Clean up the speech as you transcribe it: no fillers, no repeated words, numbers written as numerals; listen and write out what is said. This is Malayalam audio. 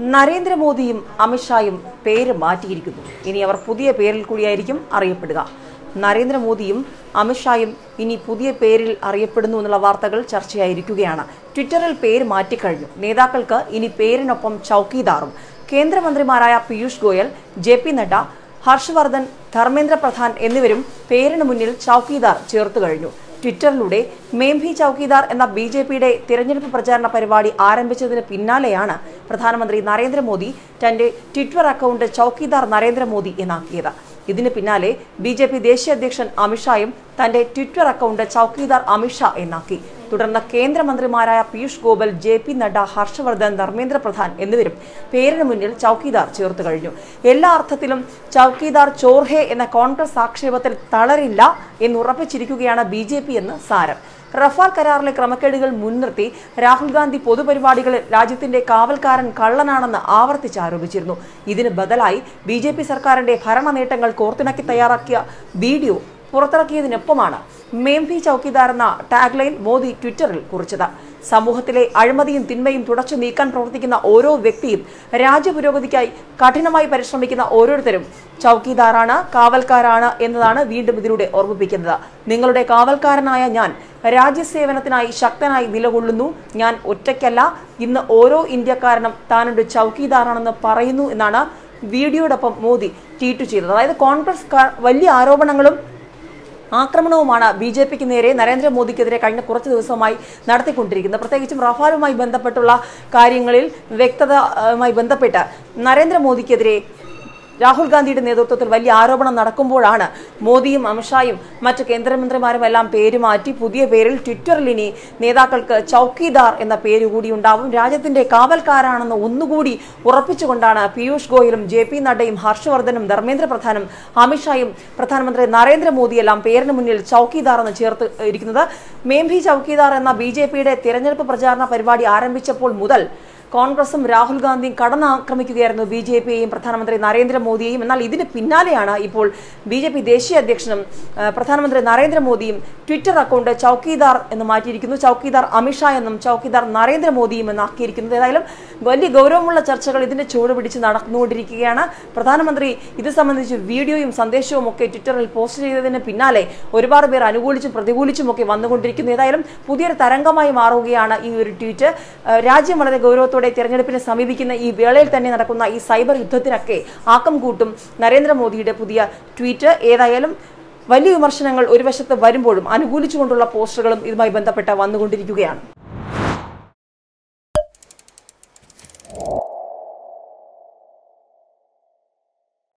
നരേന്ദ്രമോദിയും അമിത്ഷായും പേര് മാറ്റിയിരിക്കുന്നു. ഇനി അവർ പുതിയ പേരിൽ കൂടിയായിരിക്കും അറിയപ്പെടുക. നരേന്ദ്രമോദിയും അമിത്ഷായും ഇനി പുതിയ പേരിൽ അറിയപ്പെടുന്നു എന്നുള്ള വാർത്തകൾ ചർച്ചയായിരിക്കുകയാണ്. ട്വിറ്ററിൽ പേര് മാറ്റിക്കഴിഞ്ഞു. നേതാക്കൾക്ക് ഇനി പേരിനൊപ്പം ചൌക്കീദാറും. കേന്ദ്രമന്ത്രിമാരായ പീയൂഷ് ഗോയൽ, JP നഡ്ഡ, ഹർഷ് വർദ്ധൻ, ധർമ്മേന്ദ്ര പ്രധാൻ എന്നിവരും പേരിന് മുന്നിൽ ചൌക്കീദാർ ചേർത്തു കഴിഞ്ഞു. ട്വിറ്ററിലൂടെ മേം ഭി ചൌക്കീദാർ എന്ന BJPയുടെ തിരഞ്ഞെടുപ്പ് പ്രചാരണ പരിപാടി ആരംഭിച്ചതിന് പിന്നാലെയാണ് പ്രധാനമന്ത്രി നരേന്ദ്രമോദി തന്റെ ട്വിറ്റർ അക്കൗണ്ട് ചൌക്കീദാർ നരേന്ദ്രമോദി എന്നാക്കിയത്. ഇതിന് പിന്നാലെ BJP ദേശീയ അധ്യക്ഷൻ അമിത്ഷായും തന്റെ ട്വിറ്റർ അക്കൗണ്ട് ചൌക്കീദാർ അമിത്ഷാ എന്നാക്കി. തുടർന്ന് കേന്ദ്രമന്ത്രിമാരായ പീയൂഷ് ഗോയൽ, JP നഡ്ഡ, ഹർഷ് വർദ്ധൻ, ധർമ്മേന്ദ്ര പ്രധാൻ എന്നിവരും പേരിന് മുന്നിൽ ചൌക്കീദാർ ചേർത്ത് കഴിഞ്ഞു. എല്ലാ അർത്ഥത്തിലും ചൌക്കീദാർ ചോർഹെ എന്ന കോൺഗ്രസ് ആക്ഷേപത്തിൽ തളരില്ല എന്നുറപ്പിച്ചിരിക്കുകയാണ് BJP എന്ന് സാരം. റഫാൽ കരാറിലെ ക്രമക്കേടുകൾ മുൻനിർത്തി രാഹുൽ ഗാന്ധി പൊതുപരിപാടികളിൽ രാജ്യത്തിന്റെ കാവൽക്കാരൻ കള്ളനാണെന്ന് ആവർത്തിച്ച് ആരോപിച്ചിരുന്നു. ഇതിന് ബദലായി BJP സർക്കാരിന്റെ ഭരണ നേട്ടങ്ങൾ കോർത്തിണക്കി തയ്യാറാക്കിയ വീഡിയോ പുറത്തിറക്കിയതിനൊപ്പമാണ് മേം ഭി ചൌക്കീദാർ എന്ന ടാഗ്ലൈൻ മോദി ട്വിറ്ററിൽ കുറിച്ചത്. സമൂഹത്തിലെ അഴിമതിയും തിന്മയും തുടച്ചു നീക്കാൻ പ്രവർത്തിക്കുന്ന ഓരോ വ്യക്തിയും രാജ്യപുരോഗതിക്കായി കഠിനമായി പരിശ്രമിക്കുന്ന ഓരോരുത്തരും ചൌക്കീദാറാണ്, കാവൽക്കാരാണ് എന്നതാണ് വീണ്ടും ഇതിലൂടെ ഓർമ്മിപ്പിക്കുന്നത്. നിങ്ങളുടെ കാവൽക്കാരനായ ഞാൻ രാജ്യസേവനത്തിനായി ശക്തനായി നിലകൊള്ളുന്നു. ഞാൻ ഒറ്റയ്ക്കല്ല. ഇന്ന് ഓരോ ഇന്ത്യക്കാരനും താനൊരു ചൌക്കീദാറാണെന്ന് പറയുന്നു എന്നാണ് വീഡിയോടൊപ്പം മോദി ട്വീറ്റ് ചെയ്തത്. അതായത് കോൺഗ്രസ് വലിയ ആരോപണങ്ങളും ആക്രമണവുമാണ് BJPക്ക് നേരെ നരേന്ദ്രമോദിക്കെതിരെ കഴിഞ്ഞ കുറച്ച് ദിവസമായി നടത്തിക്കൊണ്ടിരിക്കുന്നത്. പ്രത്യേകിച്ചും റഫാലുമായി ബന്ധപ്പെട്ടുള്ള കാര്യങ്ങളിൽ വ്യക്തതയുമായി ബന്ധപ്പെട്ട് നരേന്ദ്രമോദിക്കെതിരെ രാഹുൽ ഗാന്ധിയുടെ നേതൃത്വത്തിൽ വലിയ ആരോപണം നടക്കുമ്പോഴാണ് മോദിയും അമിത്ഷായും മറ്റ് കേന്ദ്രമന്ത്രിമാരും എല്ലാം പേര് മാറ്റി പുതിയ പേരിൽ ട്വിറ്ററിൽ ഇനി നേതാക്കൾക്ക് ചൌക്കീദാർ എന്ന പേര് കൂടി ഉണ്ടാവും. രാജ്യത്തിന്റെ കാവൽക്കാരാണെന്ന് ഒന്നുകൂടി ഉറപ്പിച്ചുകൊണ്ടാണ് പീയൂഷ് ഗോയലും, JP നഡ്ഡയും, ഹർഷ് വർദ്ധനും, ധർമ്മേന്ദ്ര പ്രധാനും, അമിത്ഷായും പ്രധാനമന്ത്രി നരേന്ദ്രമോദിയെല്ലാം പേരിന് മുന്നിൽ ചൌക്കീദാർ എന്ന് ചേർത്ത് ഇരിക്കുന്നത്. മേം ഭി ചൌക്കീദാർ എന്ന BJPയുടെ തിരഞ്ഞെടുപ്പ് പ്രചാരണ പരിപാടി ആരംഭിച്ചപ്പോൾ മുതൽ കോൺഗ്രസും രാഹുൽ ഗാന്ധിയും കടന്നാക്രമിക്കുകയായിരുന്നു BJPയെയും പ്രധാനമന്ത്രി നരേന്ദ്രമോദിയെയും. എന്നാൽ ഇതിന് പിന്നാലെയാണ് ഇപ്പോൾ BJP ദേശീയ അധ്യക്ഷനും പ്രധാനമന്ത്രി നരേന്ദ്രമോദിയും ട്വിറ്റർ അക്കൗണ്ട് ചൌക്കീദാർ എന്ന് മാറ്റിയിരിക്കുന്നു. ചൌക്കീദാർ അമിത്ഷാ എന്നും ചൌക്കീദാർ നരേന്ദ്രമോദിയും എന്നാക്കിയിരിക്കുന്നത്. ഏതായാലും വലിയ ഗൗരവമുള്ള ചർച്ചകൾ ഇതിന്റെ ചുവട് പിടിച്ച് നടന്നുകൊണ്ടിരിക്കുകയാണ്. പ്രധാനമന്ത്രി ഇത് സംബന്ധിച്ച് വീഡിയോയും സന്ദേശവും ഒക്കെ ട്വിറ്ററിൽ പോസ്റ്റ് ചെയ്തതിന് പിന്നാലെ ഒരുപാട് പേർ അനുകൂലിച്ചും പ്രതികൂലിച്ചും ഒക്കെ വന്നുകൊണ്ടിരിക്കുന്നു. ഏതായാലും പുതിയൊരു തരംഗമായി മാറുകയാണ് ഈ ഒരു ട്വീറ്റ്. രാജ്യം വളരെ ഗൗരവത്തോടെ തെരഞ്ഞെടുപ്പിനെ സമീപിക്കുന്ന ഈ വേളയിൽ തന്നെ നടക്കുന്ന ഈ സൈബർ യുദ്ധത്തിനൊക്കെ ആക്കം കൂട്ടും നരേന്ദ്രമോദിയുടെ പുതിയ ട്വീറ്റ്. ഏതായാലും വലിയ വിമർശനങ്ങൾ ഒരു വശത്ത് വരുമ്പോഴും അനുകൂലിച്ചുകൊണ്ടുള്ള പോസ്റ്ററുകളും ഇതുമായി ബന്ധപ്പെട്ട് വന്നുകൊണ്ടിരിക്കുകയാണ്.